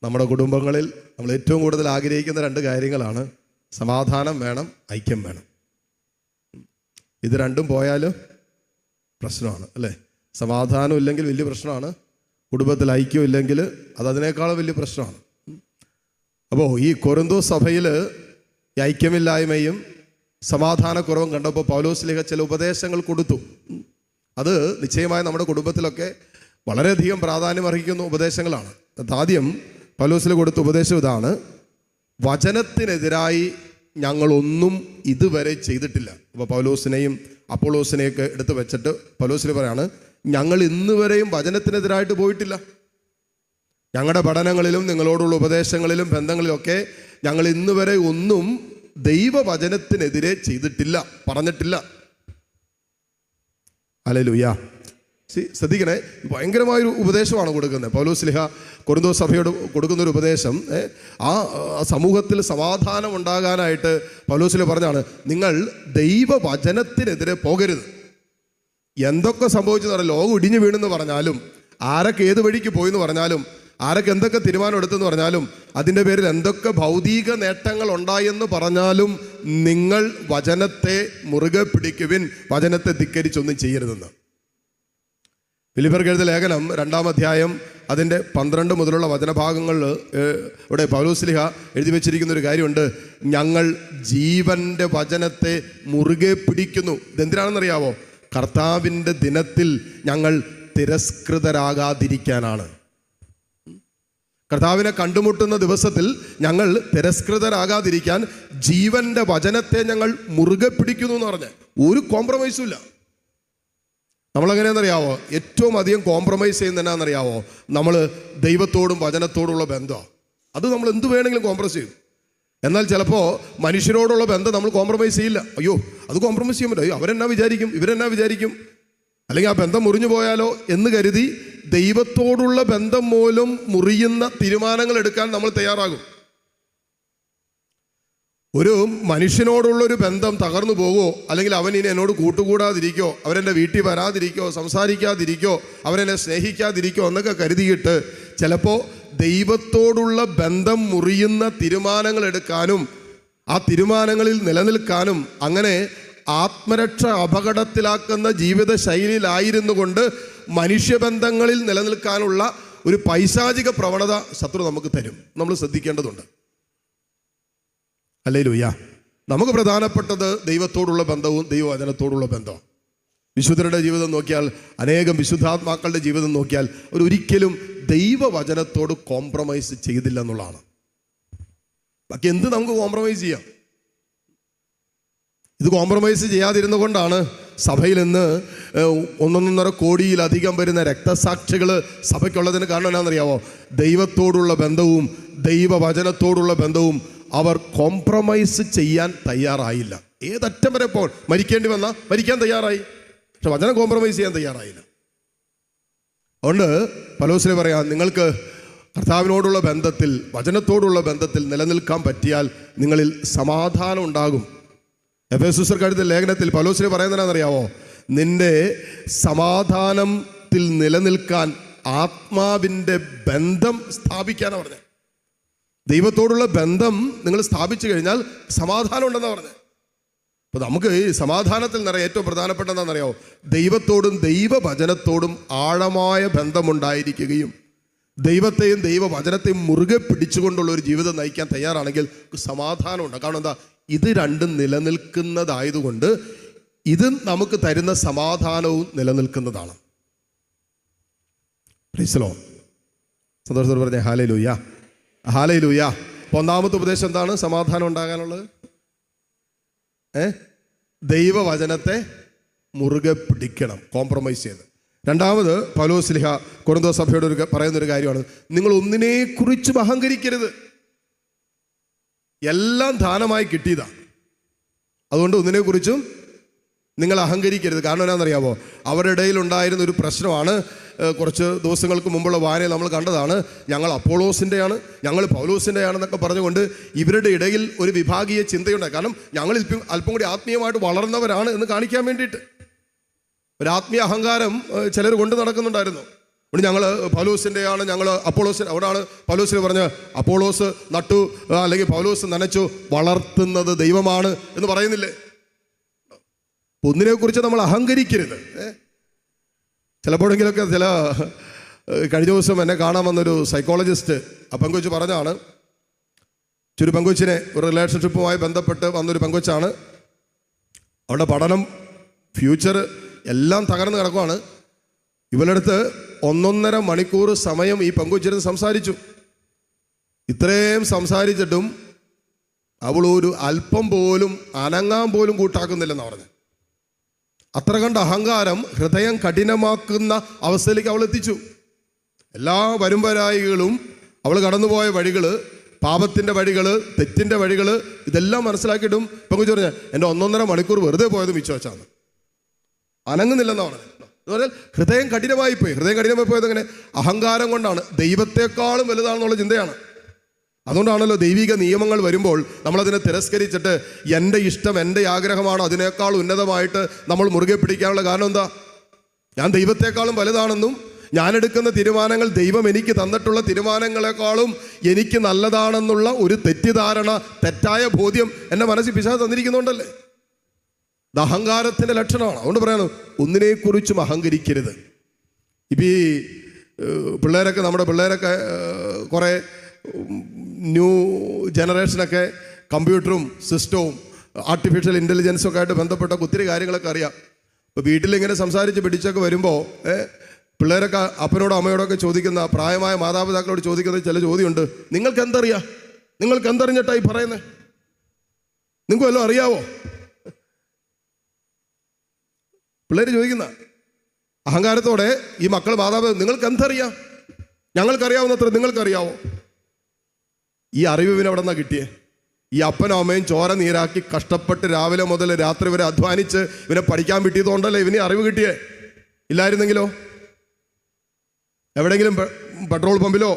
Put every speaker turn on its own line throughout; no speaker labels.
നമ്മുടെ കുടുംബങ്ങളിൽ നമ്മൾ ഏറ്റവും കൂടുതൽ ആഗ്രഹിക്കുന്ന രണ്ട് കാര്യങ്ങളാണ്: സമാധാനം വേണം, ഐക്യം വേണം. ഇത് രണ്ടും പോയാൽ പ്രശ്നമാണ്, അല്ലേ? സമാധാനം ഇല്ലെങ്കിൽ വലിയ പ്രശ്നമാണ്. കുടുംബത്തിൽ ഐക്യം ഇല്ലെങ്കിൽ അത് അതിനേക്കാളും വലിയ പ്രശ്നമാണ്. അപ്പോൾ ഈ കൊരിന്തോസ് സഭയിൽ ഈ ഐക്യമില്ലായ്മയും സമാധാനക്കുറവും കണ്ടപ്പോൾ പൗലോസ്ലീഹ ചില ഉപദേശങ്ങൾ കൊടുത്തു. അത് നിശ്ചയമായി നമ്മുടെ കുടുംബത്തിലൊക്കെ വളരെയധികം പ്രാധാന്യം അർഹിക്കുന്ന ഉപദേശങ്ങളാണ്. ആദ്യം പൗലോസ്ലീഹ കൊടുത്ത ഉപദേശം ഇതാണ്: വചനത്തിനെതിരായി ഞങ്ങളൊന്നും ഇതുവരെ ചെയ്തിട്ടില്ല. അപ്പോൾ പൗലോസിനെയും അപ്പോളോസിനെയൊക്കെ എടുത്ത് വെച്ചിട്ട് പൗലോസ്ലീഹ പറയാണ്, ഞങ്ങൾ ഇന്നുവരെയും വചനത്തിനെതിരായിട്ട് പോയിട്ടില്ല. ഞങ്ങളുടെ പഠനങ്ങളിലും നിങ്ങളോടുള്ള ഉപദേശങ്ങളിലും ബന്ധങ്ങളിലൊക്കെ ഞങ്ങൾ ഇന്നുവരെ ഒന്നും ദൈവവചനത്തിനെതിരെ ചെയ്തിട്ടില്ല, പറഞ്ഞിട്ടില്ല. ഹല്ലേലൂയ. ശ്രദ്ധിക്കണേ, ഭയങ്കരമായൊരു ഉപദേശമാണ് കൊടുക്കുന്നത് പൗലോസ്ലീഹ കൊരിന്തോസ് സഭയോട് കൊടുക്കുന്നൊരു ഉപദേശം. ആ സമൂഹത്തിൽ സമാധാനം ഉണ്ടാകാനായിട്ട് പൗലോസ്ലീഹ പറഞ്ഞാണ്, നിങ്ങൾ ദൈവവചനത്തിനെതിരെ പോകരുത്. എന്തൊക്കെ സംഭവിച്ചെന്ന് പറഞ്ഞാൽ, ലോകം ഇടിഞ്ഞു വീണെന്ന് പറഞ്ഞാലും, ആരൊക്കെ ഏത് വഴിക്ക് പോയെന്ന് പറഞ്ഞാലും, ആരൊക്കെ എന്തൊക്കെ തീരുമാനം എടുത്തെന്ന് പറഞ്ഞാലും, അതിൻ്റെ പേരിൽ എന്തൊക്കെ ഭൗതിക നേട്ടങ്ങൾ ഉണ്ടായെന്ന് പറഞ്ഞാലും, നിങ്ങൾ വചനത്തെ മുറുകെ പിടിക്കുവിൻ, വചനത്തെ ധിക്കരിച്ചൊന്നും ചെയ്യരുതെന്ന്. ഫിലിപ്പിയർക്ക് എഴുതിയ ലേഖനം 2-ാം അധ്യായം അതിൻ്റെ 12 മുതലുള്ള വചനഭാഗങ്ങളിൽ ഇവിടെ പൗലോസ്ലീഹ എഴുതി വെച്ചിരിക്കുന്ന ഒരു കാര്യമുണ്ട്: ഞങ്ങൾ ജീവൻ്റെ വചനത്തെ മുറുകെ പിടിക്കുന്നു. ഇതെന്തിനാണെന്നറിയാവോ? കർത്താവിൻ്റെ ദിനത്തിൽ ഞങ്ങൾ തിരസ്കൃതരാകാതിരിക്കാനാണ്. കർത്താവിനെ കണ്ടുമുട്ടുന്ന ദിവസത്തിൽ ഞങ്ങൾ തിരസ്കൃതരാകാതിരിക്കാൻ ജീവൻ്റെ വചനത്തെ ഞങ്ങൾ മുറുകെ പിടിക്കുന്നു എന്ന് പറഞ്ഞ് ഒരു കോംപ്രമൈസും ഇല്ല. നമ്മളെങ്ങനെയാണെന്നറിയാവോ? ഏറ്റവും അധികം കോംപ്രമൈസ് ചെയ്യുന്ന എന്നാണെന്നറിയാവോ? നമ്മൾ ദൈവത്തോടും വചനത്തോടുള്ള ബന്ധമാണ്. അത് നമ്മൾ എന്ത് വേണമെങ്കിലും കോംപ്രമൈസ് ചെയ്യും. എന്നാൽ ചിലപ്പോൾ മനുഷ്യരോടുള്ള ബന്ധം നമ്മൾ കോംപ്രമൈസ് ചെയ്യില്ല. അയ്യോ, അത് കോംപ്രമൈസ് ചെയ്യാൻ പറ്റും, അയ്യോ അവരെന്നാ വിചാരിക്കും, ഇവരെന്നാ വിചാരിക്കും, അല്ലെങ്കിൽ ആ ബന്ധം മുറിഞ്ഞു പോയാലോ എന്ന് കരുതി ദൈവത്തോടുള്ള ബന്ധം മൂലം മുറിയുന്ന തീരുമാനങ്ങൾ എടുക്കാൻ നമ്മൾ തയ്യാറാകും. ഒരു മനുഷ്യനോടുള്ളൊരു ബന്ധം തകർന്നു പോകുമോ, അല്ലെങ്കിൽ അവൻ ഇനി എന്നോട് കൂട്ടുകൂടാതിരിക്കോ, അവരെൻ്റെ വീട്ടിൽ വരാതിരിക്കോ, സംസാരിക്കാതിരിക്കോ, അവരെന്നെ സ്നേഹിക്കാതിരിക്കോ എന്നൊക്കെ കരുതിയിട്ട് ചിലപ്പോൾ ദൈവത്തോടുള്ള ബന്ധം മുറിയുന്ന തീരുമാനങ്ങൾ എടുക്കാനും ആ തീരുമാനങ്ങളിൽ നിലനിൽക്കാനും, അങ്ങനെ ആത്മരക്ഷ അപകടത്തിലാക്കുന്ന ജീവിത ശൈലിയിലായിരുന്നു കൊണ്ട് മനുഷ്യബന്ധങ്ങളിൽ നിലനിൽക്കാനുള്ള ഒരു പൈശാചിക പ്രവണത ശത്രു നമുക്ക് തരും. നമ്മൾ ശ്രദ്ധിക്കേണ്ടതുണ്ട്. ഹല്ലേലൂയ. നമുക്ക് പ്രധാനപ്പെട്ടത് ദൈവത്തോടുള്ള ബന്ധവും ദൈവവചനത്തോടുള്ള ബന്ധവും. വിശുദ്ധരുടെ ജീവിതം നോക്കിയാൽ, അനേകം വിശുദ്ധാത്മാക്കളുടെ ജീവിതം നോക്കിയാൽ, ഒരിക്കലും ദൈവവചനത്തോട് കോംപ്രമൈസ് ചെയ്തില്ല എന്നുള്ളതാണ്. ബാക്കി എന്ത് നമുക്ക് കോംപ്രമൈസ് ചെയ്യാം? ഇത് കോംപ്രമൈസ് ചെയ്യാതിരുന്നു കൊണ്ടാണ് സഭയിൽ നിന്ന് 1.5 കോടിയിലധികം വരുന്ന രക്തസാക്ഷികൾ സഭയ്ക്കുള്ളതിന് കാരണം എന്നാണെന്നറിയാവോ? ദൈവത്തോടുള്ള ബന്ധവും ദൈവവചനത്തോടുള്ള ബന്ധവും അവർ കോംപ്രമൈസ് ചെയ്യാൻ തയ്യാറായില്ല. ഏതറ്റം വരെ ഇപ്പോൾ മരിക്കേണ്ടി വന്നാൽ മരിക്കാൻ തയ്യാറായി, പക്ഷെ വചനം കോംപ്രമൈസ് ചെയ്യാൻ തയ്യാറായില്ല. അതുകൊണ്ട് പൗലോസ്ലീഹ പറയാം, നിങ്ങൾക്ക് കർത്താവിനോടുള്ള ബന്ധത്തിൽ, വചനത്തോടുള്ള ബന്ധത്തിൽ നിലനിൽക്കാൻ പറ്റിയാൽ നിങ്ങളിൽ സമാധാനം ഉണ്ടാകും. എഫെസൂസ്യർക്ക് എഴുതിയ ലേഖനത്തിൽ പൗലോസ്ലീഹ പറയുന്നതെന്നറിയാവോ? നിന്റെ സമാധാനത്തിൽ നിലനിൽക്കാൻ ആത്മാവിൻ്റെ ബന്ധം സ്ഥാപിക്കാനാണ് പറഞ്ഞത്. ദൈവത്തോടുള്ള ബന്ധം നിങ്ങൾ സ്ഥാപിച്ചു കഴിഞ്ഞാൽ സമാധാനം ഉണ്ടെന്നാണ് പറഞ്ഞത്. അപ്പോൾ നമുക്ക് ഈ സമാധാനത്തിൽ നിറയെ ഏറ്റവും പ്രധാനപ്പെട്ട എന്താണെന്നറിയാമോ? ദൈവത്തോടും ദൈവവചനത്തോടും ആഴമായ ബന്ധമുണ്ടായിരിക്കുകയും ദൈവത്തെയും ദൈവവചനത്തെയും മുറുകെ പിടിച്ചുകൊണ്ടുള്ള ഒരു ജീവിതം നയിക്കാൻ തയ്യാറാണെങ്കിൽ സമാധാനമുണ്ട്. കാരണം എന്താ? ഇത് രണ്ടും നിലനിൽക്കുന്നതായതുകൊണ്ട് ഇത് നമുക്ക് തരുന്ന സമാധാനവും നിലനിൽക്കുന്നതാണ്. Praise the Lord. സന്തോഷത്തോടെ പറഞ്ഞേ ഹല്ലേലൂയ, ഹല്ലേലൂയ. ഒന്നാമത്തെ ഉപദേശം എന്താണ് സമാധാനം ഉണ്ടാകാനുള്ളത്? ദൈവവചനത്തെ മുറുകെ പിടിക്കണം, കോംപ്രമൈസ് ചെയ്ത്. രണ്ടാമത് പൗലോസ്ലീഹ കൊരിന്തോസ് സഭയോട് പറയുന്നൊരു കാര്യമാണ്: നിങ്ങൾ ഒന്നിനെക്കുറിച്ചും അഹങ്കരിക്കരുത്. എല്ലാം ദാനമായി കിട്ടിയതാണ്, അതുകൊണ്ട് ഒന്നിനെക്കുറിച്ചും നിങ്ങൾ അഹങ്കരിക്കരുത്. കാരണം എന്നാണെന്നറിയാമോ? അവരുടെ ഇടയിൽ ഉണ്ടായിരുന്ന ഒരു പ്രശ്നമാണ്. കുറച്ച് ദിവസങ്ങൾക്ക് മുമ്പുള്ള വായനയിൽ നമ്മൾ കണ്ടതാണ്. ഞങ്ങൾ അപ്പോളോസിൻ്റെയാണ്, ഞങ്ങൾ പൗലോസിൻ്റെയാണെന്നൊക്കെ പറഞ്ഞുകൊണ്ട് ഇവരുടെ ഇടയിൽ ഒരു വിഭാഗീയ ചിന്തയുണ്ടായി. കാരണം ഞങ്ങൾ അല്പം കൂടി ആത്മീയമായിട്ട് വളർന്നവരാണ് എന്ന് കാണിക്കാൻ വേണ്ടിയിട്ട് ഒരു ആത്മീയ അഹങ്കാരം ചിലർ കൊണ്ട് നടക്കുന്നുണ്ടായിരുന്നു. ഇവിടെ ഞങ്ങൾ പൗലോസിൻ്റെയാണ്, ഞങ്ങൾ അപ്പോളോസ്. അവിടെയാണ് പൗലോസിന് പറഞ്ഞ് അപ്പോളോസ് നട്ടു അല്ലെങ്കിൽ പൗലോസ് നനച്ചു, വളർത്തുന്നത് ദൈവമാണ് എന്ന് പറയുന്നില്ലേ? ഒന്നിനെക്കുറിച്ച് നമ്മൾ അഹങ്കരിക്കരുത്. ചിലപ്പോഴെങ്കിലൊക്കെ കഴിഞ്ഞ ദിവസം എന്നെ കാണാൻ വന്നൊരു സൈക്കോളജിസ്റ്റ് ആ പെങ്കൊച്ച് പറഞ്ഞാണ്, ഒരു പെങ്കൊച്ചിനെ ഒരു റിലേഷൻഷിപ്പുമായി ബന്ധപ്പെട്ട് വന്നൊരു പെങ്കൊച്ചാണ്. അവളുടെ പഠനം, ഫ്യൂച്ചർ എല്ലാം തകർന്ന് കിടക്കുവാണ്. ഇവളടുത്ത് 1.5 മണിക്കൂർ സമയം ഈ പെങ്കൊച്ചിരുന്ന് സംസാരിച്ചു. ഇത്രയും സംസാരിച്ചിട്ടും അവൾ ഒരു അല്പം പോലും അനങ്ങാൻ പോലും കൂട്ടാക്കുന്നില്ലെന്നാണ് പറഞ്ഞത്. അത്ര കണ്ട അഹങ്കാരം ഹൃദയം കഠിനമാക്കുന്ന അവസ്ഥയിലേക്ക് അവൾ എത്തിച്ചു. എല്ലാ വരുംവരായികളും അവൾ കടന്നുപോയ വഴികൾ, പാപത്തിൻ്റെ വഴികൾ, തെറ്റിൻ്റെ വഴികൾ, ഇതെല്ലാം മനസ്സിലാക്കിയിട്ടും പെങ്കൊച്ചു പറഞ്ഞ എൻ്റെ 1.5 മണിക്കൂർ വെറുതെ പോയത് മിച്ചം വെച്ചാണ്, അനങ്ങുന്നില്ലെന്നാണ് പറഞ്ഞത്. എന്ന് പറഞ്ഞാൽ ഹൃദയം കഠിനമായി പോയി. ഹൃദയം കഠിനമായി പോയത് എങ്ങനെ? അഹങ്കാരം കൊണ്ടാണ്. ദൈവത്തെക്കാളും വലുതാണെന്നുള്ള ചിന്തയാണ്. അതുകൊണ്ടാണല്ലോ ദൈവിക നിയമങ്ങൾ വരുമ്പോൾ നമ്മളതിനെ തിരസ്കരിച്ചിട്ട് എൻ്റെ ഇഷ്ടം, എൻ്റെ ആഗ്രഹമാണ് അതിനേക്കാൾ ഉന്നതമായിട്ട് നമ്മൾ മുറുകെ പിടിക്കാനുള്ള കാരണം എന്താ? ഞാൻ ദൈവത്തെക്കാളും വലുതാണെന്നും ഞാനെടുക്കുന്ന തീരുമാനങ്ങൾ ദൈവം എനിക്ക് തന്നിട്ടുള്ള തീരുമാനങ്ങളെക്കാളും എനിക്ക് നല്ലതാണെന്നുള്ള ഒരു തെറ്റിദ്ധാരണ, തെറ്റായ ബോധ്യം എൻ്റെ മനസ്സിൽ പിശാച് തന്നിരിക്കുന്നുണ്ടല്ലേ? ഇത് അഹങ്കാരത്തിൻ്റെ ലക്ഷണമാണ്. അതുകൊണ്ട് പറയണം, ഒന്നിനെക്കുറിച്ചും അഹങ്കരിക്കരുത്. ഇപ്പം ഈ പിള്ളേരൊക്കെ, നമ്മുടെ പിള്ളേരൊക്കെ കുറേ ന്യൂ ജനറേഷനൊക്കെ കമ്പ്യൂട്ടറും സിസ്റ്റവും ആർട്ടിഫിഷ്യൽ ഇൻ്റലിജൻസും ഒക്കെ ആയിട്ട് ബന്ധപ്പെട്ട ഒത്തിരി കാര്യങ്ങളൊക്കെ അറിയാം. ഇപ്പോൾ വീട്ടിലിങ്ങനെ സംസാരിച്ച് പിടിച്ചൊക്കെ വരുമ്പോൾ പിള്ളേരൊക്കെ അപ്പനോടോ അമ്മയോടൊക്കെ ചോദിക്കുന്ന, പ്രായമായ മാതാപിതാക്കളോട് ചോദിക്കുന്ന ചില ചോദ്യമുണ്ട്. നിങ്ങൾക്ക് എന്തറിയാം? നിങ്ങൾക്ക് എന്തറിഞ്ഞിട്ടായി പറയുന്നത്? നിങ്ങൾക്ക് വല്ലതും അറിയാവോ? പിള്ളേർ ചോദിക്കുന്ന അഹങ്കാരത്തോടെ ഈ മക്കൾ മാതാപിതാക്കൾ, നിങ്ങൾക്ക് എന്തറിയാം? ഞങ്ങൾക്കറിയാവുന്നത്ര നിങ്ങൾക്കറിയാവോ? ഈ അറിവ് ഇവന് എവിടെ നിന്നാണ് കിട്ടിയേ? ഈ അപ്പനും അമ്മയും ചോര നീരാക്കി കഷ്ടപ്പെട്ട് രാവിലെ മുതൽ രാത്രി വരെ അധ്വാനിച്ച് ഇവനെ പഠിക്കാൻ വിട്ടിയതുകൊണ്ടല്ലേ ഇവന് അറിവ് കിട്ടിയേ. ഇല്ലായിരുന്നെങ്കിലോ എവിടെയെങ്കിലും പെട്രോൾ പമ്പിലോ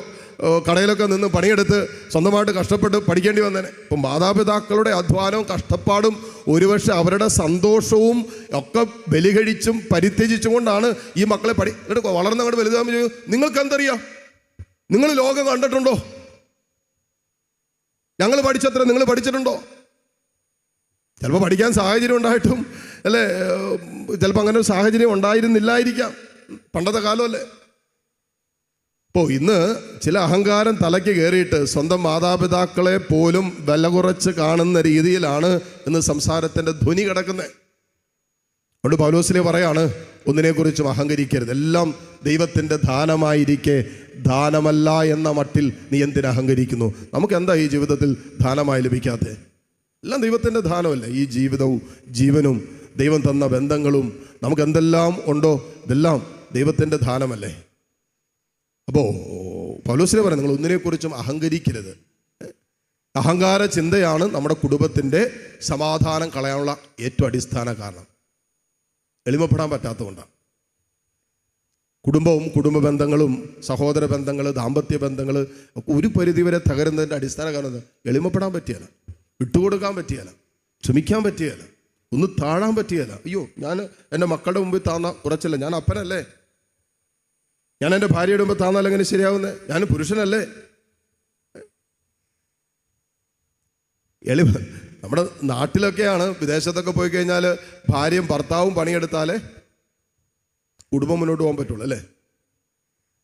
കടയിലൊക്കെ നിന്ന് പണിയെടുത്ത് സ്വന്തമായിട്ട് കഷ്ടപ്പെട്ട് പഠിക്കേണ്ടി വന്നേനെ. ഇപ്പം മാതാപിതാക്കളുടെ അധ്വാനവും കഷ്ടപ്പാടും ഒരുപക്ഷെ അവരുടെ സന്തോഷവും ഒക്കെ ബലികഴിച്ചും പരിത്യജിച്ചും കൊണ്ടാണ് ഈ മക്കളെ വളർന്നങ്ങോട്ട് വലുതാകുമ്പോൾ ചോദിക്കും, നിങ്ങൾക്ക് എന്തറിയാം? നിങ്ങൾ ലോകം കണ്ടിട്ടുണ്ടോ? ഞങ്ങൾ പഠിച്ചത്ര നിങ്ങൾ പഠിച്ചിട്ടുണ്ടോ? ചിലപ്പോൾ പഠിക്കാൻ സാഹചര്യം ഉണ്ടായിട്ടും അല്ലേ, ചിലപ്പോൾ അങ്ങനെ ഒരു സാഹചര്യം ഉണ്ടായിരുന്നില്ലായിരിക്കാം. പണ്ടത്തെ കാലമല്ലേ. ഇപ്പോൾ ഇന്ന് ചില അഹങ്കാരം തലയ്ക്ക് കയറിയിട്ട് സ്വന്തം മാതാപിതാക്കളെ പോലും വില കുറച്ച് കാണുന്ന രീതിയിലാണ് ഇന്ന് സംസാരത്തിൻ്റെ ധ്വനി കിടക്കുന്നത്. അതുകൊണ്ട് പൗലോസിലെ പറയാണ്, ഒന്നിനെക്കുറിച്ചും അഹങ്കരിക്കരുത്. എല്ലാം ദൈവത്തിൻ്റെ ദാനമായിരിക്കെ ദാനമല്ല എന്ന മട്ടിൽ നീ എന്തിന് അഹങ്കരിക്കുന്നു? നമുക്ക് എന്താ ഈ ജീവിതത്തിൽ ദാനമായി ലഭിക്കാത്തത്? എല്ലാം ദൈവത്തിൻ്റെ ദാനമല്ലേ. ഈ ജീവിതവും ജീവനും ദൈവം തന്ന ബന്ധങ്ങളും നമുക്ക് എന്തെല്ലാം ഉണ്ടോ ഇതെല്ലാം ദൈവത്തിൻ്റെ ദാനമല്ലേ. അപ്പോൾ പൗലോസിനെ പറയാം, നിങ്ങൾ ഒന്നിനെക്കുറിച്ചും അഹങ്കരിക്കരുത്. അഹങ്കാര ചിന്തയാണ് നമ്മുടെ കുടുംബത്തിൻ്റെ സമാധാനം കളയാനുള്ള ഏറ്റവും അടിസ്ഥാന കാരണം. എളിമപ്പെടാൻ പറ്റാത്തതുകൊണ്ടാണ്. കുടുംബവും കുടുംബ ബന്ധങ്ങളും സഹോദര ബന്ധങ്ങൾ, ദാമ്പത്യ ബന്ധങ്ങൾ ഒക്കെ ഒരു പരിധിവരെ തകരുന്നതിൻ്റെ അടിസ്ഥാന കാരണം എളിമപ്പെടാൻ പറ്റിയല്ല, വിട്ടുകൊടുക്കാൻ പറ്റിയല്ല, ക്ഷമിക്കാൻ പറ്റിയല്ല, ഒന്ന് താഴാൻ പറ്റിയല്ല. അയ്യോ, ഞാൻ എൻ്റെ മക്കളുടെ മുമ്പിൽ താന്ന കുറച്ചല്ല, ഞാൻ അപ്പനല്ലേ, ഞാൻ എൻ്റെ ഭാര്യയുടെ മുമ്പ് താന്നാൽ എങ്ങനെ ശരിയാവുന്നേ? ഞാൻ പുരുഷനല്ലേ. എളിമ നമ്മുടെ നാട്ടിലൊക്കെയാണ്. വിദേശത്തൊക്കെ പോയി കഴിഞ്ഞാൽ ഭാര്യയും ഭർത്താവും പണിയെടുത്താലേ കുടുംബം മുന്നോട്ട് പോകാൻ പറ്റുള്ളൂ അല്ലേ.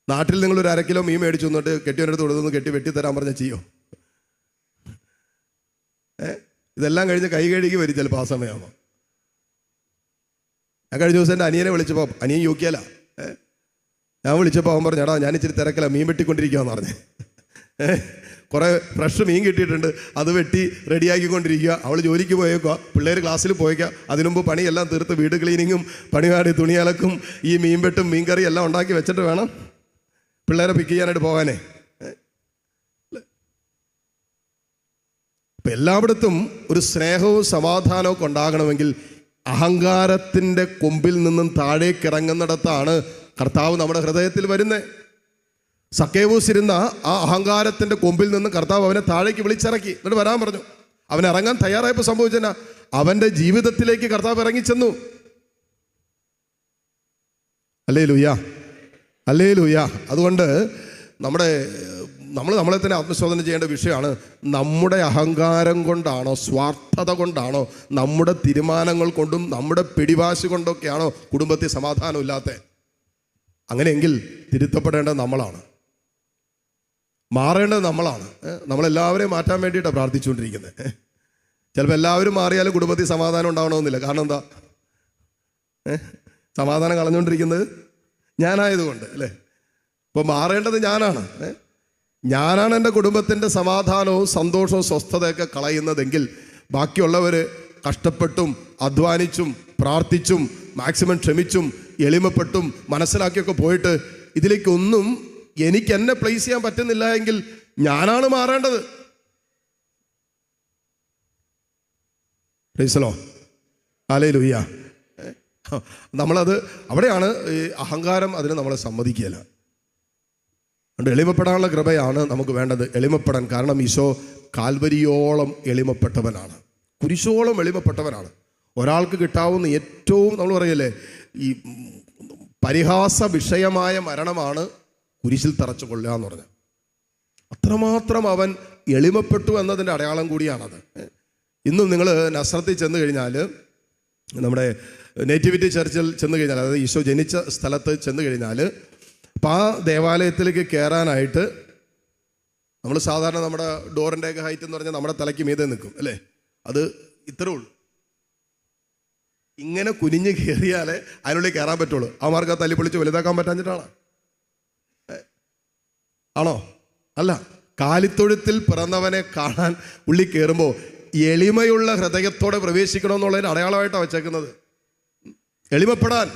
നാട്ടിൽ നിങ്ങളൊരു 1/2 കിലോ മീൻ മേടിച്ചു വന്നിട്ട് കെട്ടിയവനടുത്ത് കൊടുത്തൊന്ന് കെട്ടി വെട്ടിത്തരാൻ പറഞ്ഞാൽ ചെയ്യോ? ഇതെല്ലാം കഴിഞ്ഞ് കൈ കഴുകി വരും ചിലപ്പോൾ ആ സമയമാകുമ്പോൾ. ഞാൻ കഴിഞ്ഞ ദിവസം എൻ്റെ അനിയനെ വിളിച്ചപ്പോൾ, അനിയൻ യോഗ്യല്ല, ഞാൻ വിളിച്ചപ്പോൾ അവൻ പറഞ്ഞു, എടാ ഞാൻ ഇച്ചിരി തിരക്കില്ല, മീൻ വെട്ടിക്കൊണ്ടിരിക്കുകയെന്ന് പറഞ്ഞ്. കുറേ ഫ്രഷ് മീൻ കിട്ടിയിട്ടുണ്ട്, അത് വെട്ടി റെഡിയാക്കിക്കൊണ്ടിരിക്കുക. അവൾ ജോലിക്ക് പോയേക്കുക, പിള്ളേർ ക്ലാസ്സിൽ പോയേക്കുക. അതിനുമുമ്പ് പണിയെല്ലാം തീർത്ത് വീട് ക്ലീനിങ്ങും പണിവാടി തുണിയലക്കും ഈ മീൻ വെട്ടും മീൻ കറി എല്ലാം ഉണ്ടാക്കി വെച്ചിട്ട് വേണം പിള്ളേരെ പിക്ക് ചെയ്യാനായിട്ട് പോകാനേ. അപ്പം എല്ലായിടത്തും ഒരു സ്നേഹവും സമാധാനവും ഒക്കെ ഉണ്ടാകണമെങ്കിൽ അഹങ്കാരത്തിൻ്റെ കൊമ്പിൽ നിന്നും താഴേക്കിറങ്ങുന്നിടത്താണ് കർത്താവ് നമ്മുടെ ഹൃദയത്തിൽ വരുന്നത്. സക്കേവൂസ് ഇരുന്ന ആ അഹങ്കാരത്തിൻ്റെ കൊമ്പിൽ നിന്ന് കർത്താവ് അവനെ താഴേക്ക് വിളിച്ചിറക്കി. എന്നിട്ട് വരാൻ പറഞ്ഞു. അവൻ ഇറങ്ങാൻ തയ്യാറായപ്പോൾ സംഭവിച്ചെന്നാ, അവൻ്റെ ജീവിതത്തിലേക്ക് കർത്താവ് ഇറങ്ങിച്ചെന്നു. ഹല്ലേലൂയ. ഹല്ലേലൂയ. അതുകൊണ്ട് നമ്മളെ തന്നെ ആത്മശോധന ചെയ്യേണ്ട വിഷയമാണ്. നമ്മുടെ അഹങ്കാരം കൊണ്ടാണോ, സ്വാർത്ഥത കൊണ്ടാണോ, നമ്മുടെ തീരുമാനങ്ങൾ കൊണ്ടും നമ്മുടെ പിടിവാശി കൊണ്ടൊക്കെയാണോ കുടുംബത്തിൽ സമാധാനം ഇല്ലാത്തത്? അങ്ങനെയെങ്കിൽ തിരുത്തപ്പെടേണ്ടത് നമ്മളാണ്, മാറേണ്ടത് നമ്മളാണ്. നമ്മളെല്ലാവരെയും മാറ്റാൻ വേണ്ടിയിട്ടാണ് പ്രാർത്ഥിച്ചുകൊണ്ടിരിക്കുന്നത്. ചിലപ്പോൾ എല്ലാവരും മാറിയാലും കുടുംബത്തിൽ സമാധാനം ഉണ്ടാവണമെന്നില്ല. കാരണം എന്താ? സമാധാനം കളഞ്ഞുകൊണ്ടിരിക്കുന്നത് ഞാനായതുകൊണ്ട് അല്ലേ? ഇപ്പോൾ മാറേണ്ടത് ഞാനാണ് എൻ്റെ കുടുംബത്തിൻ്റെ സമാധാനവും സന്തോഷവും സ്വസ്ഥതയൊക്കെ കളയുന്നതെങ്കിൽ ബാക്കിയുള്ളവർ കഷ്ടപ്പെട്ടും അധ്വാനിച്ചും പ്രാർത്ഥിച്ചും മാക്സിമം ക്ഷമിച്ചും എളിമപ്പെട്ടും മനസ്സിലാക്കിയൊക്കെ പോയിട്ട് ഇതിലേക്കൊന്നും എനിക്ക് എന്നെ പ്ലേസ് ചെയ്യാൻ പറ്റുന്നില്ല എങ്കിൽ ഞാനാണ് മാറേണ്ടത്. പ്രൈസലോ, ഹല്ലേലൂയ. നമ്മളത് അവിടെയാണ് ഈ അഹങ്കാരം, അതിന് നമ്മളെ സമ്മതിക്കുകയില്ല. അതുകൊണ്ട് എളിമപ്പെടാനുള്ള കൃപയാണ് നമുക്ക് വേണ്ടത്. എളിമപ്പെടാൻ, കാരണം ഈശോ കാൽവരിയോളം എളിമപ്പെട്ടവനാണ്, കുരിശോളം എളിമപ്പെട്ടവനാണ്. ഒരാൾക്ക് കിട്ടാവുന്ന ഏറ്റവും, നമ്മൾ പറയല്ലേ, ഈ പരിഹാസ വിഷയമായ മരണമാണ് കുരിശിൽ തറച്ചു കൊള്ളുക എന്ന് പറഞ്ഞാൽ. അത്രമാത്രം അവൻ എളിമപ്പെട്ടു എന്നതിൻ്റെ അടയാളം കൂടിയാണത്. ഇന്നും നിങ്ങൾ നസ്രത്തിൽ ചെന്ന് കഴിഞ്ഞാൽ, നമ്മുടെ നേറ്റിവിറ്റി ചർച്ചിൽ ചെന്ന് കഴിഞ്ഞാൽ, അതായത് ഈശോ ജനിച്ച സ്ഥലത്ത് ചെന്ന് കഴിഞ്ഞാൽ, അപ്പം ആ ദേവാലയത്തിലേക്ക് കയറാനായിട്ട് നമ്മൾ സാധാരണ നമ്മുടെ ഡോറിൻ്റെയൊക്കെ ഹൈറ്റ് എന്ന് പറഞ്ഞാൽ നമ്മുടെ തലയ്ക്ക് മീതെ നിൽക്കും അല്ലേ? അത് ഇത്രേ ഉള്ളൂ. ഇങ്ങനെ കുനിഞ്ഞ് കയറിയാലേ അതിനുള്ളിൽ കയറാൻ പറ്റുള്ളൂ. അവന്മാർക്ക് ആ തല്ലിപ്പൊളിച്ച് വലുതാക്കാൻ പറ്റാഞ്ഞിട്ടാണ് ആണോ? അല്ല. കാലിത്തൊഴുത്തിൽ പിറന്നവനെ കാണാൻ ഉള്ളിൽ കയറുമ്പോൾ എളിമയുള്ള ഹൃദയത്തോടെ പ്രവേശിക്കണമെന്നുള്ളതിന് അടയാളമായിട്ടാണ് വെച്ചേക്കുന്നത്. എളിമപ്പെടാൻ,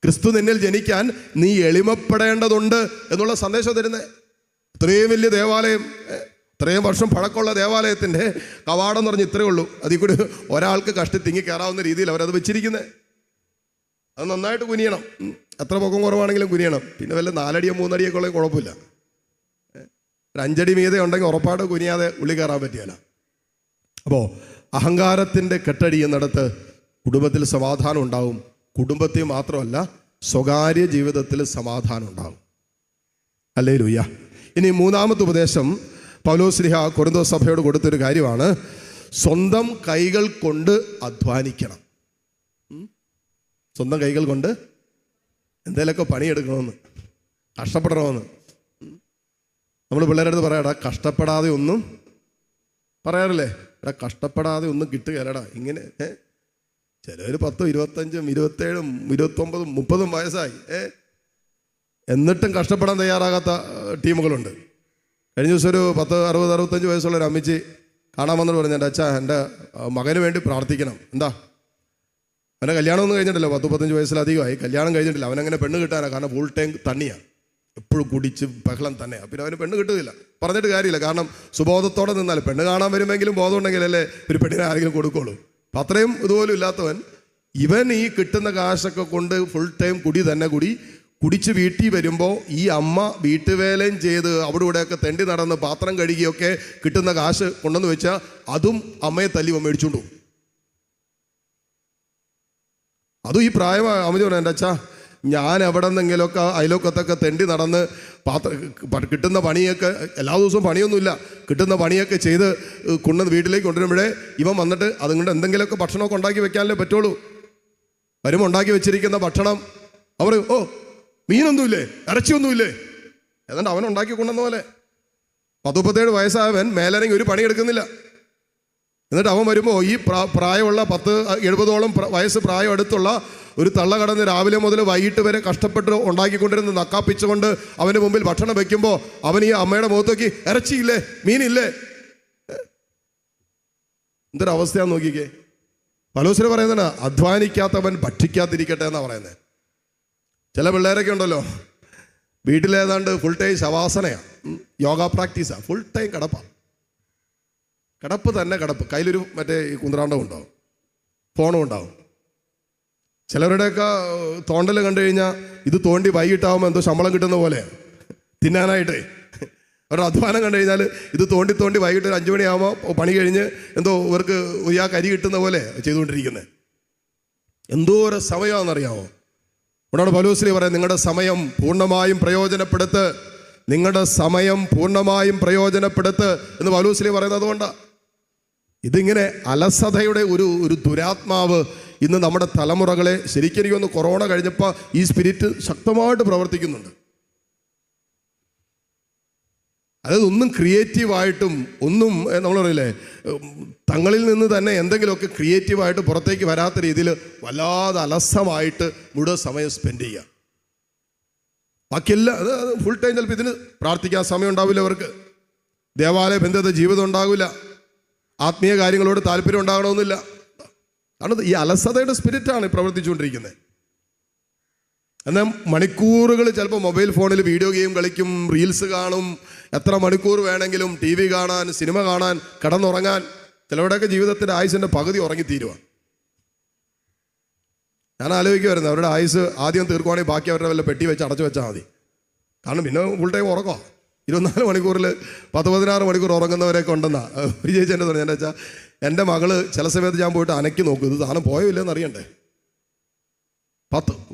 ക്രിസ്തു നിന്നിൽ ജനിക്കാൻ നീ എളിമപ്പെടേണ്ടതുണ്ട് എന്നുള്ള സന്ദേശം തരുന്നത്. ഇത്രയും വലിയ ദേവാലയം, ഇത്രയും വർഷം പഴക്കമുള്ള ദേവാലയത്തിൻ്റെ കവാടം എന്ന് പറഞ്ഞ് ഇത്രയേ ഉള്ളൂ. അതിൽ കൂടി ഒരാൾക്ക് കഷ്ടി തിങ്ങി കയറാവുന്ന രീതിയിൽ അവരത് വെച്ചിരിക്കുന്നത്. അത് നന്നായിട്ട് കുനിയണം, എത്ര പൊക്കം കുറവാണെങ്കിലും കുനിയണം. പിന്നെ വല്ല 4 അടിയോ 3 അടിയൊക്കെ ഉള്ളത് കുഴപ്പമില്ല. ഒരു 5 അടി മീതെ ഉണ്ടെങ്കിൽ ഉറപ്പായിട്ട് കുനിയാതെ ഉള്ളി കയറാൻ പറ്റിയല്ല. അപ്പോൾ അഹങ്കാരത്തിൻ്റെ കെട്ടടിയുന്നിടത്ത് കുടുംബത്തിൽ സമാധാനം ഉണ്ടാവും. കുടുംബത്തിൽ മാത്രമല്ല, സ്വകാര്യ ജീവിതത്തിൽ സമാധാനം ഉണ്ടാവും. ഹല്ലേലൂയ. ഇനി മൂന്നാമത്തെ ഉപദേശം പൗലോസ്ലീഹ കൊരിന്തോസ് സഭയോട് കൊടുത്തൊരു കാര്യമാണ്, സ്വന്തം കൈകൾ കൊണ്ട് അധ്വാനിക്കണം. സ്വന്തം കൈകൾ കൊണ്ട് എന്തെങ്കിലുമൊക്കെ പണിയെടുക്കണമെന്ന്, കഷ്ടപ്പെടണമെന്ന്. നമ്മൾ പിള്ളേരുടെ അടുത്ത് പറയാടാ, കഷ്ടപ്പെടാതെ ഒന്നും പറയാറില്ലേ? എടാ, കഷ്ടപ്പെടാതെ ഒന്നും കിട്ടുകയല്ലടാ. ഇങ്ങനെ ചിലർ 10, 25, 27, 29, 30 വയസ്സായി എന്നിട്ടും കഷ്ടപ്പെടാൻ തയ്യാറാകാത്ത ടീമുകളുണ്ട്. കഴിഞ്ഞ ദിവസം ഒരു 10, 60, 65 വയസ്സുള്ള ഒരു അമ്മച്ചി കാണാൻ വന്നിട്ട് പറഞ്ഞു, എൻ്റെ അച്ഛാ, എൻ്റെ മകന് വേണ്ടി പ്രാർത്ഥിക്കണം. എന്താ? അവൻ്റെ കല്യാണമൊന്നും കഴിഞ്ഞിട്ടില്ല, 10, 35 വയസ്സിലധികമായി, കല്യാണം കഴിഞ്ഞിട്ടില്ല. അവനങ്ങനെ പെണ്ണ് കിട്ടാനാണ്, കാരണം ഫുൾ ടൈം തണ്ണിയാണ്, എപ്പോഴും കുടിച്ച് ബഹളം തന്നെയാണ്. പിന്നെ അവന് പെണ്ണ് കിട്ടുന്നില്ല. പറഞ്ഞിട്ട് കാര്യമില്ല, കാരണം സുബോധത്തോടെ നിന്നാൽ, പെണ്ണ് കാണാൻ വരുമെങ്കിലും ബോധം ഉണ്ടെങ്കിലല്ലേ ഒരു പെണ്ണിനെ ആരെങ്കിലും കൊടുക്കുള്ളൂ. അപ്പം അത്രയും ഇതുപോലും ഇല്ലാത്തവൻ, ഇവൻ ഈ കിട്ടുന്ന കാശൊക്കെ കൊണ്ട് ഫുൾ ടൈം കുടിച്ച് വീട്ടിൽ വരുമ്പോൾ ഈ അമ്മ വീട്ടുവേലയും ചെയ്ത് അവിടെ ഇവിടെയൊക്കെ തെണ്ടി നടന്ന് പാത്രം കഴുകിയൊക്കെ കിട്ടുന്ന കാശ് കൊണ്ടുവന്ന് വെച്ചാൽ അതും അമ്മയെ തല്ലി മേടിച്ചുകൊണ്ടു. അതും ഈ പ്രായമായ അമ്മ പറഞ്ഞു, എൻ്റെ അച്ഛാ, ഞാൻ എവിടെ നിന്നെങ്കിലുമൊക്കെ അയലോക്കത്തൊക്കെ തെണ്ടി നടന്ന് കിട്ടുന്ന പണിയൊക്കെ, എല്ലാ ദിവസവും പണിയൊന്നുമില്ല, കിട്ടുന്ന പണിയൊക്കെ ചെയ്ത് വീട്ടിലേക്ക് കൊണ്ടുവരുമ്പോഴേ ഇവൻ വന്നിട്ട് അതുകൊണ്ട് എന്തെങ്കിലുമൊക്കെ ഭക്ഷണമൊക്കെ ഉണ്ടാക്കി വെക്കാനല്ലേ പറ്റുള്ളൂ. വരുമ്പോൾ ഉണ്ടാക്കി വെച്ചിരിക്കുന്ന ഭക്ഷണം അവർ, ഓ മീനൊന്നുമില്ലേ, ഇറച്ചിയൊന്നുമില്ലേ, ഏതാണ്ട് അവൻ ഉണ്ടാക്കി കൊണ്ടുവന്ന പോലെ. 37 വയസ്സായവൻ മേലനങ്ങി ഒരു പണിയെടുക്കുന്നില്ല. എന്നിട്ട് അവൻ വരുമ്പോൾ ഈ പ്രായമുള്ള 70ഓളം വയസ്സ് പ്രായം അടുത്തുള്ള ഒരു തള്ള കടന്ന് രാവിലെ മുതൽ വൈകിട്ട് വരെ കഷ്ടപ്പെട്ട് ഉണ്ടാക്കിക്കൊണ്ടിരുന്ന് നക്കാപ്പിച്ചുകൊണ്ട് അവന് മുമ്പിൽ ഭക്ഷണം വെക്കുമ്പോൾ അവൻ ഈ അമ്മയുടെ മുഖത്തേക്ക് ഇറച്ചിയില്ലേ, മീനില്ലേ, എന്തൊരവസ്ഥയാന്ന് നോക്കിക്കേ. പൗലോസ് പറയുന്നതാണ്, അധ്വാനിക്കാത്തവൻ ഭക്ഷിക്കാതിരിക്കട്ടെ എന്നാണ് പറയുന്നത്. ചില പിള്ളേരൊക്കെ ഉണ്ടല്ലോ, വീട്ടിലേതാണ്ട് ഫുൾ ടൈം ശവാസനയാണ്, യോഗ പ്രാക്ടീസാണ്, ഫുൾ ടൈം കിടപ്പാണ്, കിടപ്പ് തന്നെ കിടപ്പ്. കയ്യിലൊരു മറ്റേ കുന്ത്രാണ്ടം ഉണ്ടാവും, ഫോണും ഉണ്ടാവും. ചിലരുടെയൊക്കെ തോണ്ടൽ കണ്ടു കഴിഞ്ഞാൽ ഇത് തോണ്ടി വൈകിട്ടാവുമ്പോൾ എന്തോ ശമ്പളം കിട്ടുന്ന പോലെ തിന്നാനായിട്ട്. അവരുടെ അധ്വാനം കണ്ടു കഴിഞ്ഞാൽ ഇത് തോണ്ടി വൈകിട്ട് ഒരു 5 മണിയാകുമ്പോൾ പണി കഴിഞ്ഞ് എന്തോ ഇവർക്ക് ഒരു കരി കിട്ടുന്ന പോലെ ചെയ്തുകൊണ്ടിരിക്കുന്നത്. എന്തോ ഒരു സമയമാണെന്നറിയാമോ? അതുകൊണ്ടാണ് പൗലോസ് പറയുന്നത് നിങ്ങളുടെ സമയം പൂർണ്ണമായും പ്രയോജനപ്പെടുത്ത്, നിങ്ങളുടെ സമയം പൂർണ്ണമായും പ്രയോജനപ്പെടുത്ത് എന്ന് പൗലോസ് പറയുന്നത്. അതുകൊണ്ടാണ് ഇതിങ്ങനെ അലസതയുടെ ഒരു ദുരാത്മാവ് ഇന്ന് നമ്മുടെ തലമുറകളെ ശരിക്കും എനിക്കൊന്ന് കൊറോണ കഴിഞ്ഞപ്പോൾ ഈ സ്പിരിറ്റ് ശക്തമായിട്ട് പ്രവർത്തിക്കുന്നുണ്ട്. അതായത് ഒന്നും ക്രിയേറ്റീവായിട്ടും ഒന്നും നമ്മൾ പറയില്ലേ, തങ്ങളിൽ നിന്ന് തന്നെ എന്തെങ്കിലുമൊക്കെ ക്രിയേറ്റീവായിട്ട് പുറത്തേക്ക് വരാത്ത രീതിയിൽ വല്ലാതെ അലസമായിട്ട് മുഴുവൻ സമയം സ്പെൻഡ് ചെയ്യുക. ബാക്കിയെല്ലാം അത് ഫുൾ ടൈം ചിലപ്പോൾ ഇതിന് പ്രാർത്ഥിക്കാൻ സമയം ഉണ്ടാവില്ല, അവർക്ക് ദേവാലയ ബന്ധത്തെ ജീവിതം ഉണ്ടാവില്ല, ആത്മീയ കാര്യങ്ങളോട് താല്പര്യം ഉണ്ടാകണമെന്നില്ല. കാരണം ഈ അലസതയുടെ സ്പിരിറ്റാണ് പ്രവർത്തിച്ചുകൊണ്ടിരിക്കുന്നത്. എന്നാൽ മണിക്കൂറുകൾ ചിലപ്പോൾ മൊബൈൽ ഫോണിൽ വീഡിയോ ഗെയിം കളിക്കും, റീൽസ് കാണും, എത്ര മണിക്കൂർ വേണമെങ്കിലും ടി വി കാണാൻ, സിനിമ കാണാൻ, കിടന്നുറങ്ങാൻ. ചിലരുടെയൊക്കെ ജീവിതത്തിൻ്റെ ആയുസിൻ്റെ പകുതി ഉറങ്ങിത്തീരുക. ഞാൻ ആലോചിക്കുമായിരുന്നു, അവരുടെ ആയുസ് ആദ്യം തീർക്കുവാണെങ്കിൽ ബാക്കി അവരുടെ വല്ല പെട്ടി വെച്ച് അടച്ചു വെച്ചാൽ മതി. കാരണം പിന്നെ ഫുൾ ടൈം ഉറക്കോ. 24 മണിക്കൂറിൽ 10-16 മണിക്കൂർ ഉറങ്ങുന്നവരെയൊക്കെ ഉണ്ടെന്നാ ഒരു ചേച്ചി എൻ്റെ പറഞ്ഞു. എന്താ വെച്ചാൽ എൻ്റെ മകള് ചില സമയത്ത് ഞാൻ പോയിട്ട് അനക്കി നോക്കും, ഇത് സാധനം പോയോ ഇല്ലെന്ന് അറിയണ്ടേ.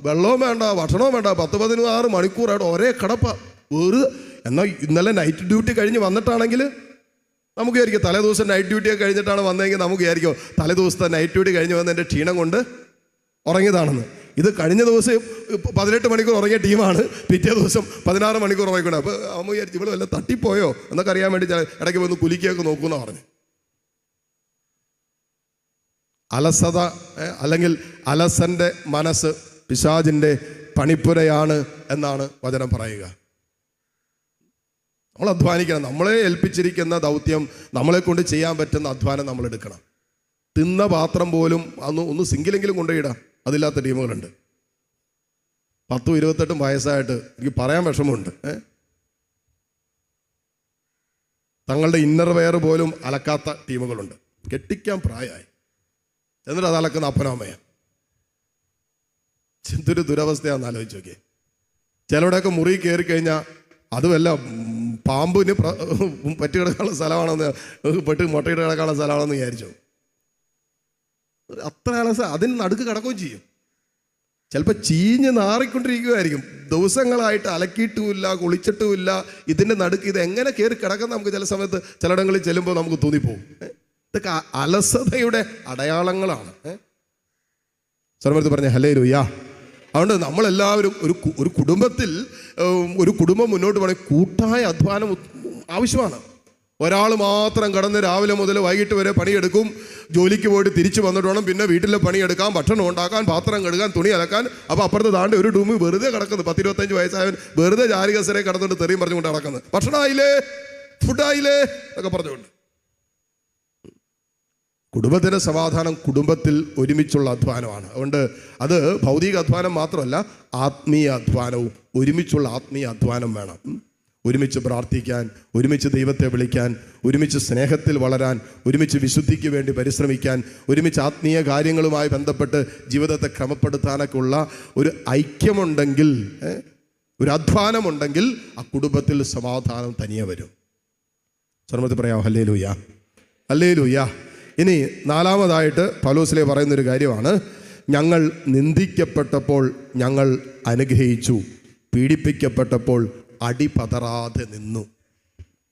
വെള്ളവും വേണ്ട, ഭക്ഷണവും വേണ്ട, 10-16 മണിക്കൂറായിട്ട് ഒരേ കിടപ്പ. എന്നാൽ ഇന്നലെ നൈറ്റ് ഡ്യൂട്ടി കഴിഞ്ഞ് വന്നിട്ടാണെങ്കിൽ നമുക്ക് വിചാരിക്കും തലേ ദിവസം നൈറ്റ് ഡ്യൂട്ടിയൊക്കെ കഴിഞ്ഞിട്ടാണ് വന്നതെങ്കിൽ നമുക്ക് വിചാരിക്കും തലേ ദിവസത്തെ നൈറ്റ് ഡ്യൂട്ടി കഴിഞ്ഞ് വന്നതിൻ്റെ ക്ഷീണം കൊണ്ട് ഉറങ്ങിയതാണെന്ന്. ഇത് കഴിഞ്ഞ ദിവസം 18 മണിക്കൂർ ഉറങ്ങിയ ടീമാണ് പിറ്റേ ദിവസം 16 മണിക്കൂർ ഉറങ്ങിക്കൊണ്ട്. അപ്പോൾ അമ്മ വിചാരിച്ചു ഇവിടെ വല്ല തട്ടിപ്പോയോ എന്നൊക്കെ അറിയാൻ വേണ്ടി ഇടയ്ക്ക് വന്ന് കുലിക്കുകയൊക്കെ നോക്കുമെന്നാണ് പറഞ്ഞു. അലസത അല്ലെങ്കിൽ അലസൻ്റെ മനസ്സ് പിശാചിൻ്റെ പണിപ്പുരയാണ് എന്നാണ് വചനം പറയുക. നമ്മൾ അധ്വാനിക്കണം. നമ്മളെ ഏൽപ്പിച്ചിരിക്കുന്ന ദൗത്യം, നമ്മളെ കൊണ്ട് ചെയ്യാൻ പറ്റുന്ന അധ്വാനം നമ്മൾ എടുക്കണം. തിന്ന പാത്രം പോലും ഒന്ന് സിങ്കിലെങ്കിലും കൊണ്ടുപോയിടാം, അതില്ലാത്ത ടീമുകളുണ്ട്. 10-28 വയസ്സായിട്ട് എനിക്ക് പറയാൻ വിഷമമുണ്ട്. തങ്ങളുടെ ഇന്നർ വെയർ പോലും അലക്കാത്ത ടീമുകളുണ്ട്. കെട്ടിക്കാൻ പ്രായമായി എന്നിട്ട് അത് അലക്കുന്ന അപ്പനമ്മയാണ്. എന്തൊരു ദുരവസ്ഥയാണെന്ന് ആലോചിച്ച് നോക്കിയേ. ചിലരുടെയൊക്കെ മുറി കയറി കഴിഞ്ഞാൽ അതുമല്ല പാമ്പിന് പറ്റി കിടക്കാനുള്ള സ്ഥലമാണെന്ന്, പെട്ട് മുട്ടയിട്ട് കിടക്കാനുള്ള സ്ഥലമാണെന്ന് വിചാരിച്ചു. അത്ര അലസ അതിന് നടുക്ക് കിടക്കുകയും ചെയ്യും. ചിലപ്പോൾ ചീഞ്ഞ് നാറിക്കൊണ്ടിരിക്കുകയായിരിക്കും. ദിവസങ്ങളായിട്ട് അലക്കിയിട്ടുമില്ല, കുളിച്ചിട്ടുമില്ല. ഇതിൻ്റെ നടുക്ക് ഇത് എങ്ങനെ കയറി കിടക്കുന്ന നമുക്ക് ചില സമയത്ത് ചിലയിടങ്ങളിൽ ചെല്ലുമ്പോൾ നമുക്ക് തോന്നിപ്പോവും. ഇതൊക്കെ അലസതയുടെ അടയാളങ്ങളാണ്. സർവ്വത്ത് പറഞ്ഞ ഹല്ലേലൂയാ. അതുകൊണ്ട് നമ്മളെല്ലാവരും ഒരു കുടുംബത്തിൽ ഒരു കുടുംബം മുന്നോട്ട് പോകണമെങ്കിൽ കൂട്ടായ അധ്വാനം ആവശ്യമാണ്. ഒരാൾ മാത്രം കടന്ന് രാവിലെ മുതൽ വൈകിട്ട് വരെ പണിയെടുക്കും, ജോലിക്ക് പോയിട്ട് തിരിച്ചു വന്നിട്ട് വേണം പിന്നെ വീട്ടിലെ പണിയെടുക്കാൻ, ഭക്ഷണം ഉണ്ടാക്കാൻ, പാത്രം കഴുകാൻ, തുണി അലക്കാൻ. അപ്പോൾ അപ്പുറത്ത് താണ്ട് ഒരു റൂമിൽ വെറുതെ കിടക്കുന്നത് 10-25 വയസ്സായവൻ വെറുതെ ചാരികസരെ കടന്നിട്ട് തെറിയും പറഞ്ഞുകൊണ്ട് നടക്കുന്നത്. ഭക്ഷണമായില്ലേ, ഫുഡായില്ലേ എന്നൊക്കെ പറഞ്ഞുകൊണ്ട്. കുടുംബത്തിൻ്റെ സമാധാനം കുടുംബത്തിൽ ഒരുമിച്ചുള്ള അധ്വാനമാണ്. അതുകൊണ്ട് അത് ഭൗതിക അധ്വാനം മാത്രമല്ല, ആത്മീയ അധ്വാനവും ഒരുമിച്ചുള്ള ആത്മീയ അധ്വാനം വേണം. ഒരുമിച്ച് പ്രാർത്ഥിക്കാൻ, ഒരുമിച്ച് ദൈവത്തെ വിളിക്കാൻ, ഒരുമിച്ച് സ്നേഹത്തിൽ വളരാൻ, ഒരുമിച്ച് വിശുദ്ധിക്ക് വേണ്ടി പരിശ്രമിക്കാൻ, ഒരുമിച്ച് ആത്മീയ കാര്യങ്ങളുമായി ബന്ധപ്പെട്ട് ജീവിതത്തെ ക്രമപ്പെടുത്താനൊക്കെ ഉള്ള ഒരു ഐക്യമുണ്ടെങ്കിൽ, ഒരു അധ്വാനമുണ്ടെങ്കിൽ ആ കുടുംബത്തിൽ സമാധാനം തനിയെ വരും. സർവ്വത്തിൽ പറയാം ഹല്ലേലൂയാ, ഹല്ലേലൂയാ. ഇനി 4-മതായിട്ട് പൗലോസിലെ പറയുന്നൊരു കാര്യമാണ്, ഞങ്ങൾ നിന്ദിക്കപ്പെട്ടപ്പോൾ ഞങ്ങൾ അനുഗ്രഹിച്ചു, പീഡിപ്പിക്കപ്പെട്ടപ്പോൾ അടിപതറാതെ നിന്നു.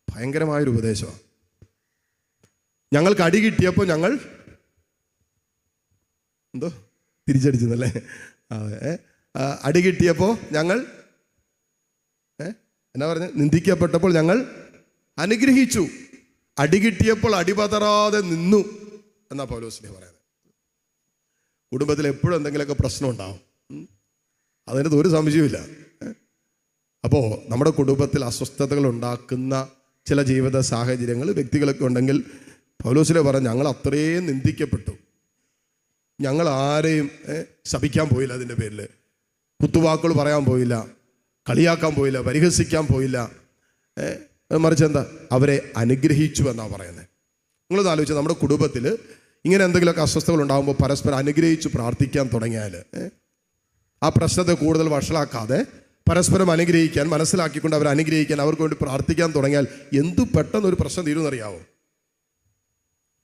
ഭയങ്കരമായൊരു ഉപദേശമാണ്. ഞങ്ങൾക്ക് അടി കിട്ടിയപ്പോൾ ഞങ്ങൾ എന്തോ തിരിച്ചടിച്ചെന്നല്ലേ, അടി കിട്ടിയപ്പോൾ ഞങ്ങൾ എന്നാ പറഞ്ഞ, നിന്ദിക്കപ്പെട്ടപ്പോൾ ഞങ്ങൾ അനുഗ്രഹിച്ചു, അടി കിട്ടിയപ്പോൾ അടിപതറാതെ നിന്നു എന്നാ പൗലോസിനെ പറയുന്നത്. കുടുംബത്തിൽ എപ്പോഴും എന്തെങ്കിലുമൊക്കെ പ്രശ്നം ഉണ്ടാവും, അതിനകത്ത് ഒരു സംശയമില്ല. അപ്പോൾ നമ്മുടെ കുടുംബത്തിൽ അസ്വസ്ഥതകൾ ഉണ്ടാക്കുന്ന ചില ജീവിത സാഹചര്യങ്ങൾ, വ്യക്തികളൊക്കെ ഉണ്ടെങ്കിൽ പൗലോസിലെ പറഞ്ഞ് ഞങ്ങൾ അത്രയും നിന്ദിക്കപ്പെട്ടു, ഞങ്ങൾ ആരെയും ശപിക്കാൻ പോയില്ല, അതിൻ്റെ പേരിൽ കുത്തുവാക്കുകൾ പറയാൻ പോയില്ല, കളിയാക്കാൻ പോയില്ല, പരിഹസിക്കാൻ പോയില്ല, മറിച്ച് എന്താ അവരെ അനുഗ്രഹിച്ചു എന്നാണ് പറയുന്നത്. നിങ്ങളത് ആലോചിച്ചാൽ നമ്മുടെ കുടുംബത്തിൽ ഇങ്ങനെ എന്തെങ്കിലുമൊക്കെ അസ്വസ്ഥതകൾ ഉണ്ടാകുമ്പോൾ പരസ്പരം അനുഗ്രഹിച്ച് പ്രാർത്ഥിക്കാൻ തുടങ്ങിയാൽ, ആ പ്രശ്നത്തെ കൂടുതൽ വഷളാക്കാതെ പരസ്പരം അനുഗ്രഹിക്കാൻ, മനസ്സിലാക്കിക്കൊണ്ട് അവരെ അനുഗ്രഹിക്കാൻ, അവർക്ക് വേണ്ടി പ്രാർത്ഥിക്കാൻ തുടങ്ങിയാൽ എന്തു പെട്ടെന്നൊരു പ്രശ്നം തീരുമെന്നറിയാവോ?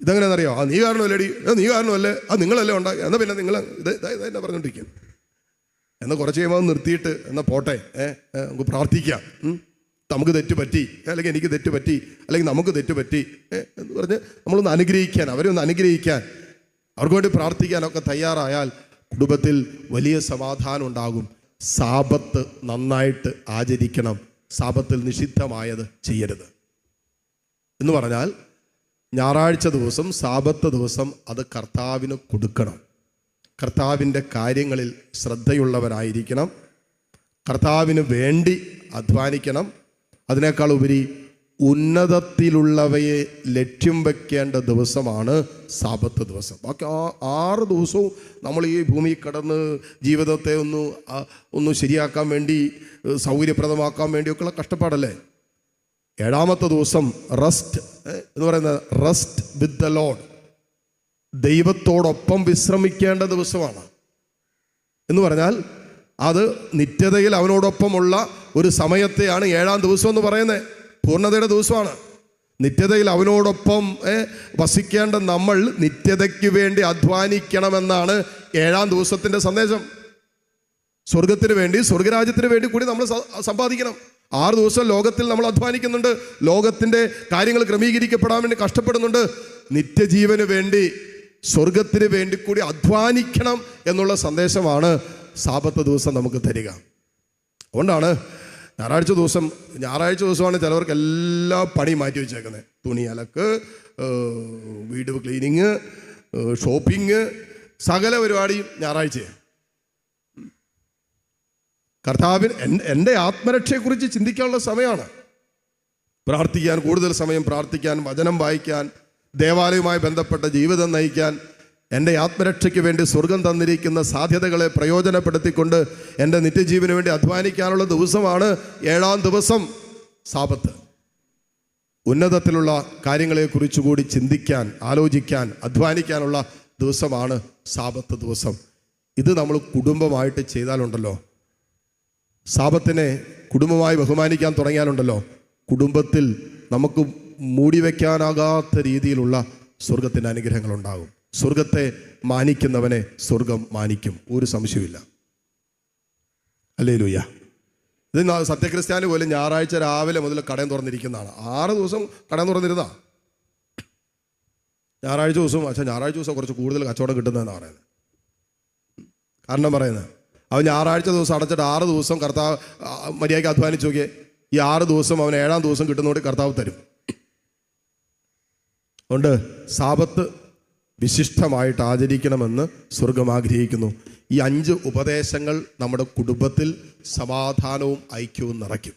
ഇതെങ്ങനെയാണെന്നറിയാമോ? നീ കാരണമല്ലേടി, നീ കാരണമല്ലേ, നിങ്ങളല്ലേ ഉണ്ടാക്കി, എന്നാൽ പിന്നെ നിങ്ങൾ ഇത് എന്നാ പറഞ്ഞുകൊണ്ടിരിക്കും. എന്നാൽ കുറച്ച് കഴിയുമ്പോൾ നിർത്തിയിട്ട് എന്നാൽ പോട്ടെ, നമുക്ക് പ്രാർത്ഥിക്കാം, നമുക്ക് തെറ്റുപറ്റി, അല്ലെങ്കിൽ എനിക്ക് തെറ്റുപറ്റി, അല്ലെങ്കിൽ നമുക്ക് തെറ്റുപറ്റി എന്ന് പറഞ്ഞ് നമ്മളൊന്ന് അനുഗ്രഹിക്കാൻ, അവരെ ഒന്ന് അനുഗ്രഹിക്കാൻ, അവർക്ക് വേണ്ടി പ്രാർത്ഥിക്കാനൊക്കെ തയ്യാറായാൽ കുടുംബത്തിൽ വലിയ സമാധാനം ഉണ്ടാകും. സാബത്ത് നന്നായിട്ട് ആചരിക്കണം. സാബത്തിൽ നിഷിദ്ധമായത് ചെയ്യരുത് എന്ന് പറഞ്ഞാൽ ഞായറാഴ്ച ദിവസം, സാബത്ത് ദിവസം അത് കർത്താവിന് കൊടുക്കണം. കർത്താവിൻ്റെ കാര്യങ്ങളിൽ ശ്രദ്ധയുള്ളവരായിരിക്കണം. കർത്താവിന് വേണ്ടി അധ്വാനിക്കണം. അതിനേക്കാൾ ഉപരി ഉന്നതത്തിലുള്ളവയെ ലക്ഷ്യം വെക്കേണ്ട ദിവസമാണ് സാബത്ത് ദിവസം. ബാക്കി 6 ദിവസവും നമ്മൾ ഈ ഭൂമിയിൽ കടന്ന് ജീവിതത്തെ ഒന്ന് ശരിയാക്കാൻ വേണ്ടി, സൗകര്യപ്രദമാക്കാൻ വേണ്ടിയൊക്കെയുള്ള കഷ്ടപ്പാടല്ലേ. 7ാമത്തെ ദിവസം റെസ്റ്റ് എന്ന് പറയുന്നത് റെസ്റ്റ് വിത്ത് ദ ലോർഡ്, ദൈവത്തോടൊപ്പം വിശ്രമിക്കേണ്ട ദിവസമാണ്. എന്ന് പറഞ്ഞാൽ അത് നിത്യതയിൽ അവനോടൊപ്പമുള്ള ഒരു സമയത്തെയാണ് 7ാം ദിവസം എന്ന് പറയുന്നത്. പൂർണ്ണതയുടെ ദിവസമാണ്. നിത്യതയിൽ അവനോടൊപ്പം വസിക്കേണ്ട നമ്മൾ നിത്യതയ്ക്ക് വേണ്ടി അധ്വാനിക്കണമെന്നാണ് 7ാം ദിവസത്തിൻ്റെ സന്ദേശം. സ്വർഗത്തിന് വേണ്ടി, സ്വർഗരാജ്യത്തിന് വേണ്ടി കൂടി നമ്മൾ സമ്പാദിക്കണം. 6 ദിവസം ലോകത്തിൽ നമ്മൾ അധ്വാനിക്കുന്നുണ്ട്, ലോകത്തിൻ്റെ കാര്യങ്ങൾ ക്രമീകരിക്കപ്പെടാൻ വേണ്ടി കഷ്ടപ്പെടുന്നുണ്ട്. നിത്യജീവന് വേണ്ടി, സ്വർഗത്തിന് വേണ്ടി കൂടി അധ്വാനിക്കണം എന്നുള്ള സന്ദേശമാണ് സാബത്ത് ദിവസം നമുക്ക് തരിക. അതുകൊണ്ടാണ് ഞായറാഴ്ച ദിവസമാണ് ചിലവർക്ക് എല്ലാ പണിയും മാറ്റി വെച്ചേക്കുന്നത്. തുണി അലക്ക്, വീട് ക്ലീനിങ്, ഷോപ്പിങ്, സകല പരിപാടിയും ഞായറാഴ്ചയാണ്. കർത്താവിന് എൻ്റെ ആത്മരക്ഷയെക്കുറിച്ച് ചിന്തിക്കാനുള്ള സമയമാണ്. പ്രാർത്ഥിക്കാൻ, കൂടുതൽ സമയം പ്രാർത്ഥിക്കാൻ, വചനം വായിക്കാൻ, ദേവാലയവുമായി ബന്ധപ്പെട്ട ജീവിതം നയിക്കാൻ, എൻ്റെ ആത്മരക്ഷയ്ക്ക് വേണ്ടി സ്വർഗം തന്നിരിക്കുന്ന സാധ്യതകളെ പ്രയോജനപ്പെടുത്തിക്കൊണ്ട് എൻ്റെ നിത്യജീവന് വേണ്ടി അധ്വാനിക്കാനുള്ള ദിവസമാണ് 7ാം ദിവസം സാബത്ത്. ഉന്നതത്തിലുള്ള കാര്യങ്ങളെക്കുറിച്ച് കൂടി ചിന്തിക്കാൻ, ആലോചിക്കാൻ, അധ്വാനിക്കാനുള്ള ദിവസമാണ് സാബത്ത് ദിവസം. ഇത് നമ്മൾ കുടുംബമായിട്ട് ചെയ്താലുണ്ടല്ലോ, സാബത്തിനെ കുടുംബമായി ബഹുമാനിക്കാൻ തുടങ്ങിയാലുണ്ടല്ലോ, കുടുംബത്തിൽ നമുക്ക് മൂടിവെക്കാനാകാത്ത രീതിയിലുള്ള സ്വർഗത്തിൻ്റെ അനുഗ്രഹങ്ങളുണ്ടാകും. സ്വർഗത്തെ മാനിക്കുന്നവനെ സ്വർഗം മാനിക്കും, ഒരു സംശയമില്ല. ഹല്ലേലൂയ. ഇത് സത്യക്രിസ്ത്യാനി പോലും ഞായറാഴ്ച രാവിലെ മുതൽ കടയും തുറന്നിരിക്കുന്നതാണ്. 6 ദിവസം കടയും തുറന്നിരുന്നാ. ഞായറാഴ്ച ദിവസം കുറച്ച് കൂടുതൽ കച്ചവടം കിട്ടുന്നതെന്നാണ് പറയുന്നത്. കാരണം പറയുന്നത് അവൻ ഞായറാഴ്ച ദിവസം അടച്ചിട്ട് 6 ദിവസം കർത്താവ് മര്യാദയ്ക്ക് അധ്വാനിച്ച് നോക്കിയേ. ഈ 6 ദിവസം അവൻ 7ാം ദിവസം കിട്ടുന്നതോടെ കർത്താവ് തരും. അതുകൊണ്ട് സാബത്ത് വിശിഷ്ടമായിട്ട് ആചരിക്കണമെന്ന് സ്വർഗം ആഗ്രഹിക്കുന്നു. ഈ 5 ഉപദേശങ്ങൾ നമ്മുടെ കുടുംബത്തിൽ സമാധാനവും ഐക്യവും നിറയ്ക്കും.